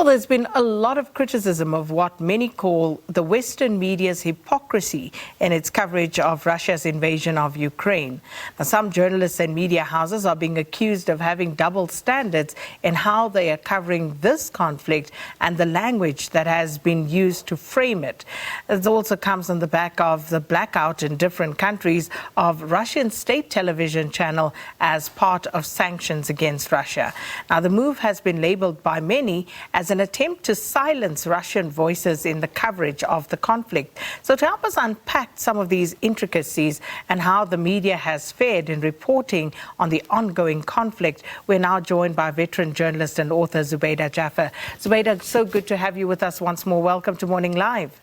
there's been a lot of criticism of what many call the Western media's hypocrisy in its coverage of Russia's invasion of Ukraine. Now, some journalists and media houses are being accused of having double standards in how they are covering this conflict and the language that has been used to frame it. It also comes on the back of the blackout in different countries of Russian state television channel as part of sanctions against Russia. Now, the move has been labeled by many as an attempt to silence Russian voices in the coverage of the conflict. So to help us unpack some of these intricacies and how the media has fared in reporting on the ongoing conflict, we're now joined by veteran journalist and author Zubeida Jaffer. Zubeida, so good to have you with us once more. Welcome to Morning Live.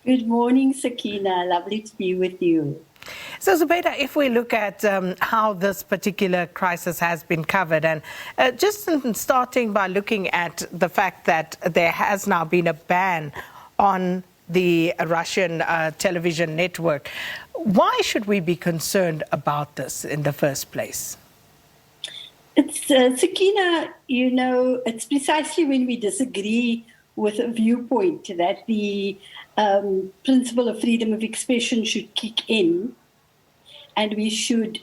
Good morning, Sakina. Lovely to be with you. So, Zubeida, if we look at how this particular crisis has been covered, and just starting by looking at the fact that there has now been a ban on the Russian television network, why should we be concerned about this in the first place? It's, Sakina, it's precisely when we disagree with a viewpoint that the principle of freedom of expression should kick in, and we should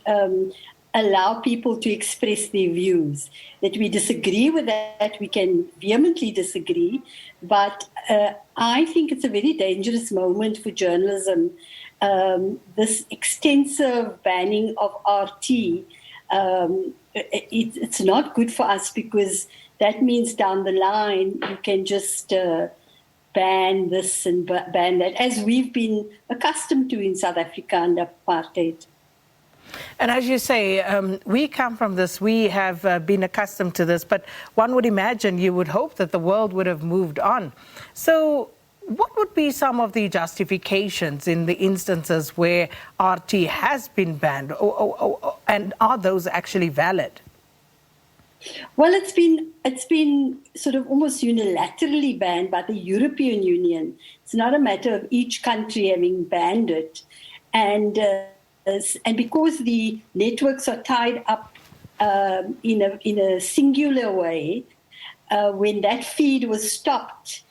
allow people to express their views. That we disagree with that, we can vehemently disagree, but I think it's a very dangerous moment for journalism. This extensive banning of RT, it's not good for us, because that means down the line you can just ban this and ban that, as we've been accustomed to in South Africa under apartheid. And as you say, we come from this, we have been accustomed to this, but one would imagine, you would hope that the world would have moved on. So what would be some of the justifications in the instances where RT has been banned, and are those actually valid? Well, it's been sort of almost unilaterally banned by the European Union. It's not a matter of each country having banned it. And because the networks are tied up in a singular way, when that feed was stopped,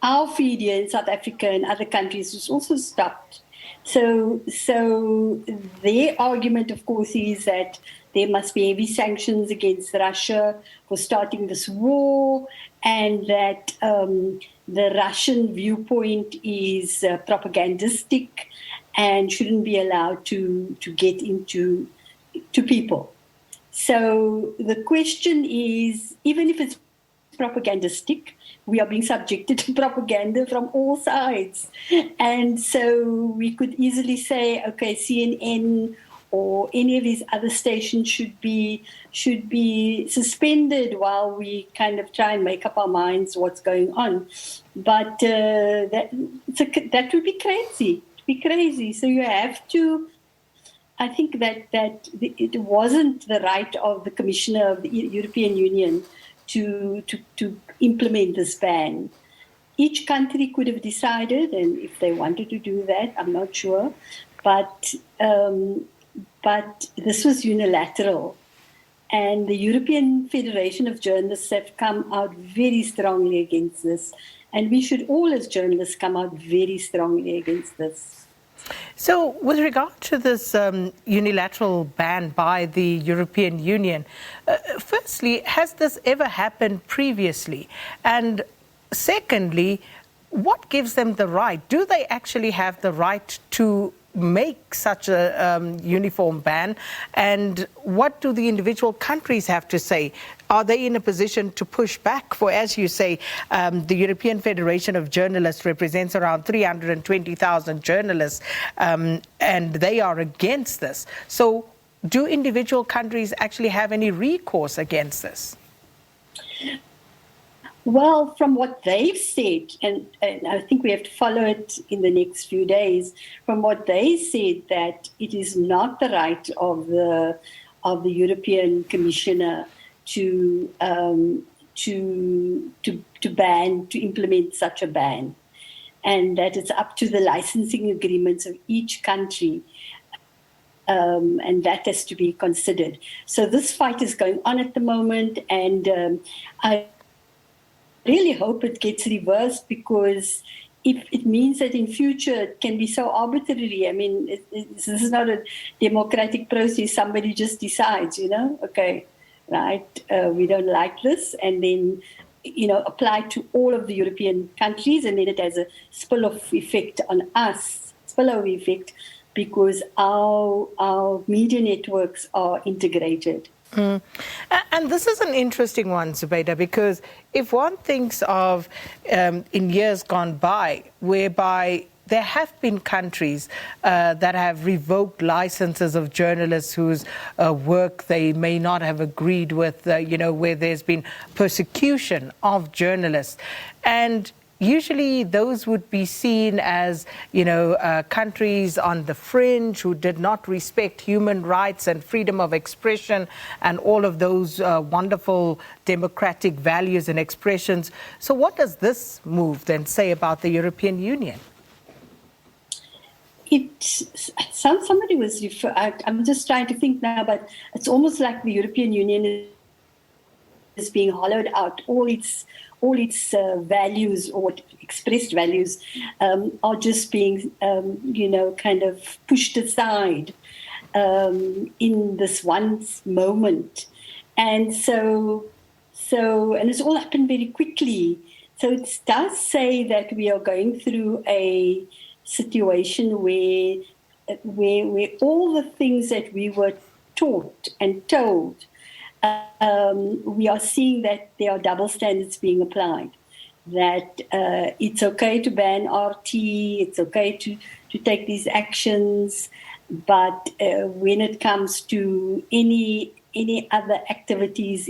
our feed here in South Africa and other countries was also stopped. So their argument, of course, is that there must be heavy sanctions against Russia for starting this war, and that the Russian viewpoint is propagandistic and shouldn't be allowed to get into people. So the question is, even if it's propagandistic, we are being subjected to propaganda from all sides. And so we could easily say, okay, CNN or any of these other stations should be suspended while we kind of try and make up our minds what's going on. But that would be crazy. So you have to, I think that it wasn't the right of the Commissioner of the European Union to implement this ban. Each country could have decided, and if they wanted to do that, I'm not sure, but this was unilateral. And the European Federation of Journalists have come out very strongly against this. And we should all, as journalists, come out very strongly against this. So with regard to this unilateral ban by the European Union, firstly, has this ever happened previously? And secondly, what gives them the right? Do they actually have the right to make such a uniform ban? And what do the individual countries have to say? Are they in a position to push back? For, as you say, the European Federation of Journalists represents around 320,000 journalists, and they are against this. So do individual countries actually have any recourse against this? Well, from what they've said, and I think we have to follow it in the next few days, from what they said, that it is not the right of the European Commissioner to implement such a ban, and that it's up to the licensing agreements of each country, and that has to be considered. So this fight is going on at the moment, and I really hope it gets reversed, because if it means that in future it can be so arbitrary. I mean, this is not a democratic process. Somebody just decides, okay, right, we don't like this, and then, apply to all of the European countries, and then it has a spillover effect on us, because our media networks are integrated. And this is an interesting one, Zubeida, because if one thinks of in years gone by, whereby there have been countries that have revoked licenses of journalists whose work they may not have agreed with, where there's been persecution of journalists. And usually those would be seen as, countries on the fringe who did not respect human rights and freedom of expression and all of those wonderful democratic values and expressions. So what does this move then say about the European Union? Somebody was I'm just trying to think now, but it's almost like the European Union is being hollowed out. All its values, or expressed values, are just being, kind of pushed aside in this one moment. And so and it's all happened very quickly. So it does say that we are going through a situation where all the things that we were taught and told, we are seeing that there are double standards being applied. That it's okay to ban RT, it's okay to take these actions, but when it comes to any other activities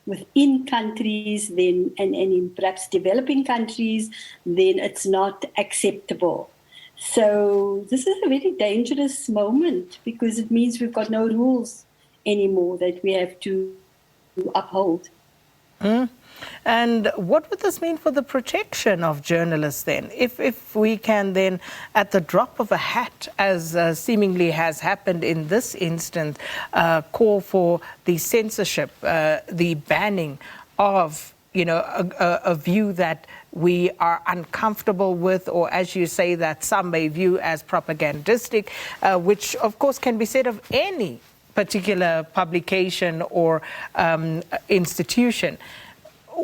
within countries, then and in perhaps developing countries, then it's not acceptable. So this is a very dangerous moment, because it means we've got no rules anymore that we have to uphold. And what would this mean for the protection of journalists then? If we can then, at the drop of a hat, as seemingly has happened in this instance, call for the censorship, the banning of, a view that we are uncomfortable with, or as you say, that some may view as propagandistic, which of course can be said of any particular publication or institution.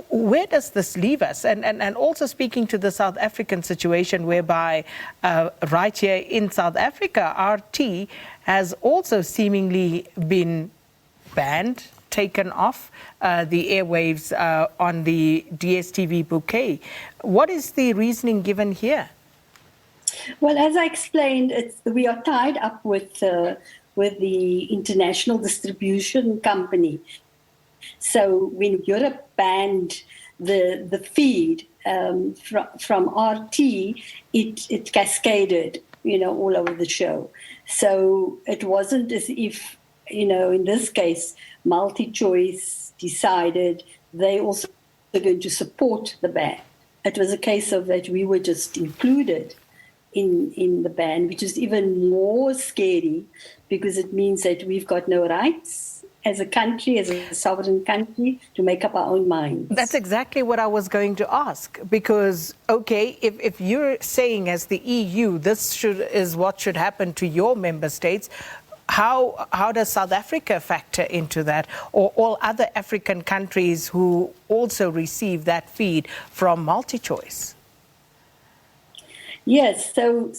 Where does this leave us? And also speaking to the South African situation, whereby right here in South Africa, RT has also seemingly been banned, taken off the airwaves on the DSTV bouquet. What is the reasoning given here? Well, as I explained, we are tied up with the international distribution company. So when Europe banned the feed from RT, it cascaded, all over the show. So it wasn't as if, in this case, MultiChoice decided they also were going to support the ban. It was a case of that we were just included in the ban, which is even more scary, because it means that we've got no rights as a country, as a sovereign country, to make up our own minds. That's exactly what I was going to ask, because, okay, if you're saying as the EU, this is what should happen to your member states, how does South Africa factor into that, or all other African countries who also receive that feed from MultiChoice? Yes, so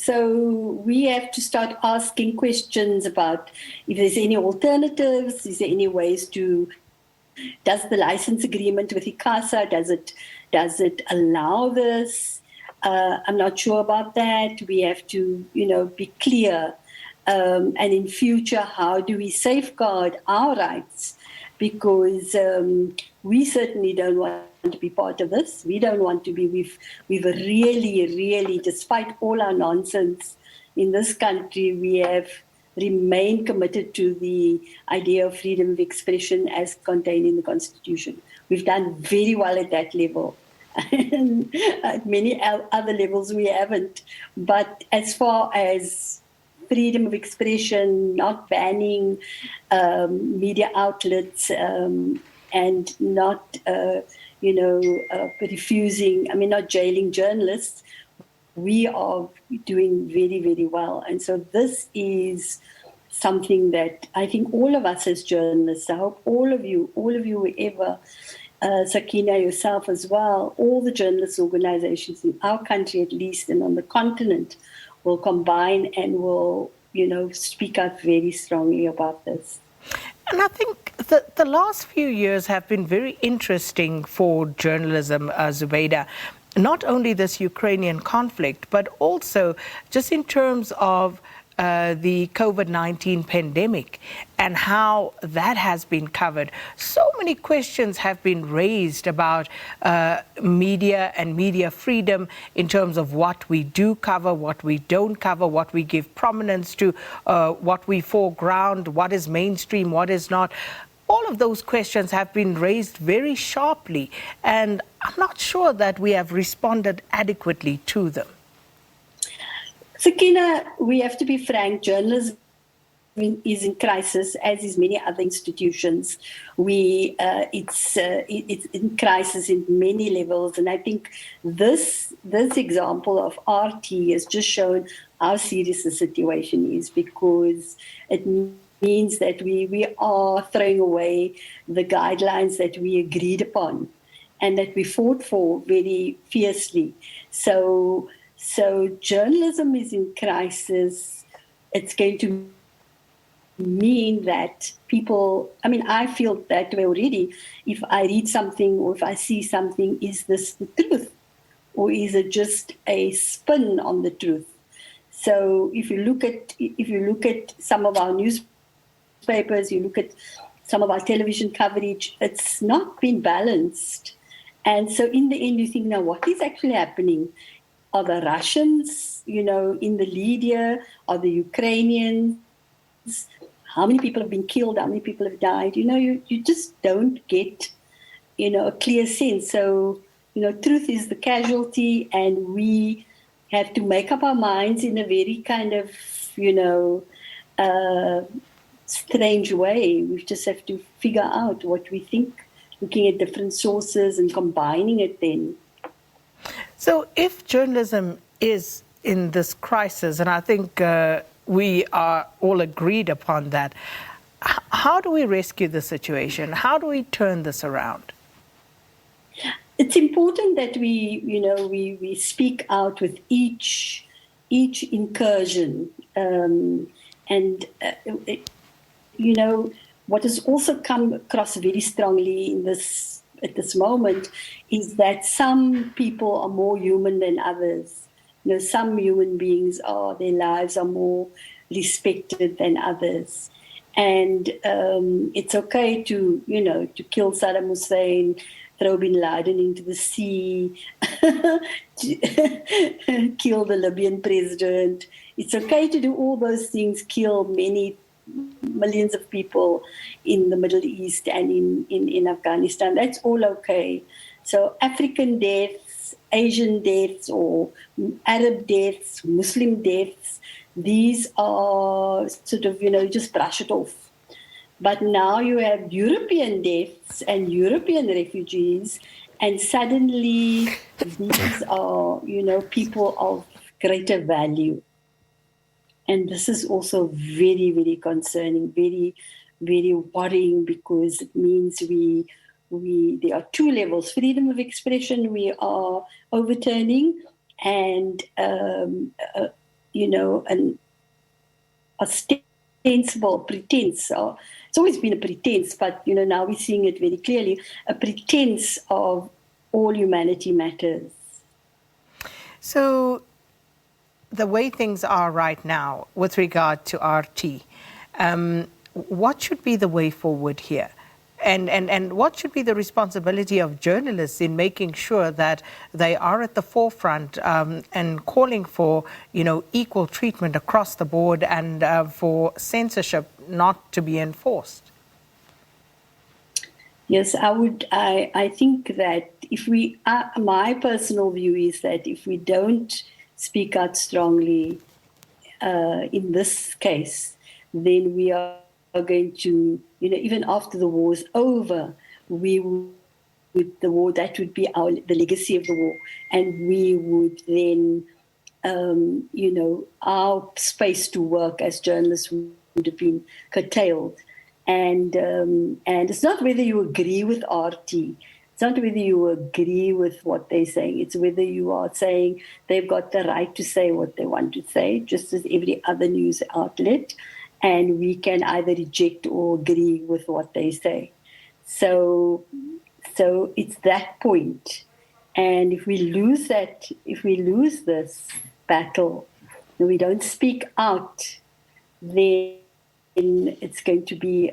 we have to start asking questions about if there's any alternatives, is there any ways does the license agreement with ICASA, does it allow this? I'm not sure about that. We have to, be clear. And in future, how do we safeguard our rights? Because we certainly don't want to be part of this. We don't want to be. We've really, despite all our nonsense in this country, we have remained committed to the idea of freedom of expression as contained in the Constitution. We've done very well at that level. And at many other levels we haven't. But as far as freedom of expression, not banning media outlets, and not, refusing, not jailing journalists. We are doing very, very well. And so this is something that I think all of us as journalists, I hope all of you, whoever, Sakina, yourself as well, all the journalist organizations in our country at least and on the continent will combine and will, speak out very strongly about this. And I think the last few years have been very interesting for journalism, Zubeida. Not only this Ukrainian conflict, but also just in terms of the COVID-19 pandemic and how that has been covered. So many questions have been raised about media and media freedom in terms of what we do cover, what we don't cover, what we give prominence to, what we foreground, what is mainstream, what is not. All of those questions have been raised very sharply, and I'm not sure that we have responded adequately to them. Sakina, we have to be frank, journalism is in crisis, as is many other institutions. It's in crisis in many levels, and I think this example of RT has just shown how serious the situation is, because it means that we are throwing away the guidelines that we agreed upon and that we fought for very fiercely. So journalism is in crisis. It's going to mean that people, I feel that way already. If I read something or if I see something, is this the truth? Or is it just a spin on the truth? So if you look at some of our newspapers, you look at some of our television coverage, it's not been balanced. And so in the end, you think, now what is actually happening? Are the Russians, in the lead here? Are the Ukrainians? How many people have been killed? How many people have died? You just don't get, a clear sense. So, truth is the casualty, and we have to make up our minds in a very kind of, strange way. We just have to figure out what we think, looking at different sources and combining it then. So if journalism is in this crisis, and I think we are all agreed upon that, how do we rescue the situation? How do we turn this around? It's important that we speak out with each incursion, what has also come across very strongly at this moment is that some people are more human than others. Some human beings their lives are more respected than others. And it's okay to kill Saddam Hussein, throw bin Laden into the sea, kill the Libyan president. It's okay to do all those things, kill many millions of people in the Middle East and in Afghanistan. That's all okay. So African deaths, Asian deaths, or Arab deaths, Muslim deaths, these are sort of, just brush it off. But now you have European deaths and European refugees, and suddenly these are, people of greater value. And this is also very, very concerning, very, very worrying, because it means there are two levels. Freedom of expression we are overturning, and an ostensible pretense. It's always been a pretense, but now we're seeing it very clearly, a pretense of all humanity matters. So the way things are right now with regard to RT, what should be the way forward here? And what should be the responsibility of journalists in making sure that they are at the forefront and calling for, equal treatment across the board and for censorship not to be enforced? Yes, I think that if we, my personal view is that if we don't speak out strongly in this case, then we are going to, even after the war is over, we will the war, that would be the legacy of the war. And we would then, our space to work as journalists would have been curtailed. And it's not whether you agree with RT. It's not whether you agree with what they're saying. It's whether you are saying they've got the right to say what they want to say, just as every other news outlet. And we can either reject or agree with what they say. So it's that point. And if we lose this battle, and we don't speak out, then it's going to be,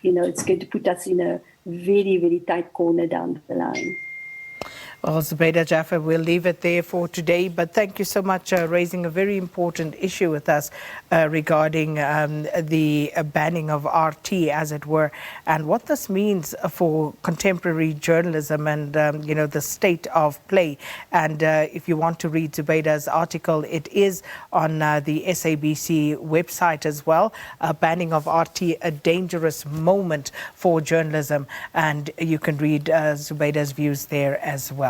it's going to put us in a very, very tight corner down the line. Well, Zubeida Jaffer, we'll leave it there for today, but thank you so much for raising a very important issue with us regarding the banning of RT, as it were, and what this means for contemporary journalism and, the state of play. And if you want to read Zubeida's article, it is on the SABC website as well, banning of RT, a dangerous moment for journalism, and you can read Zubeida's views there as well.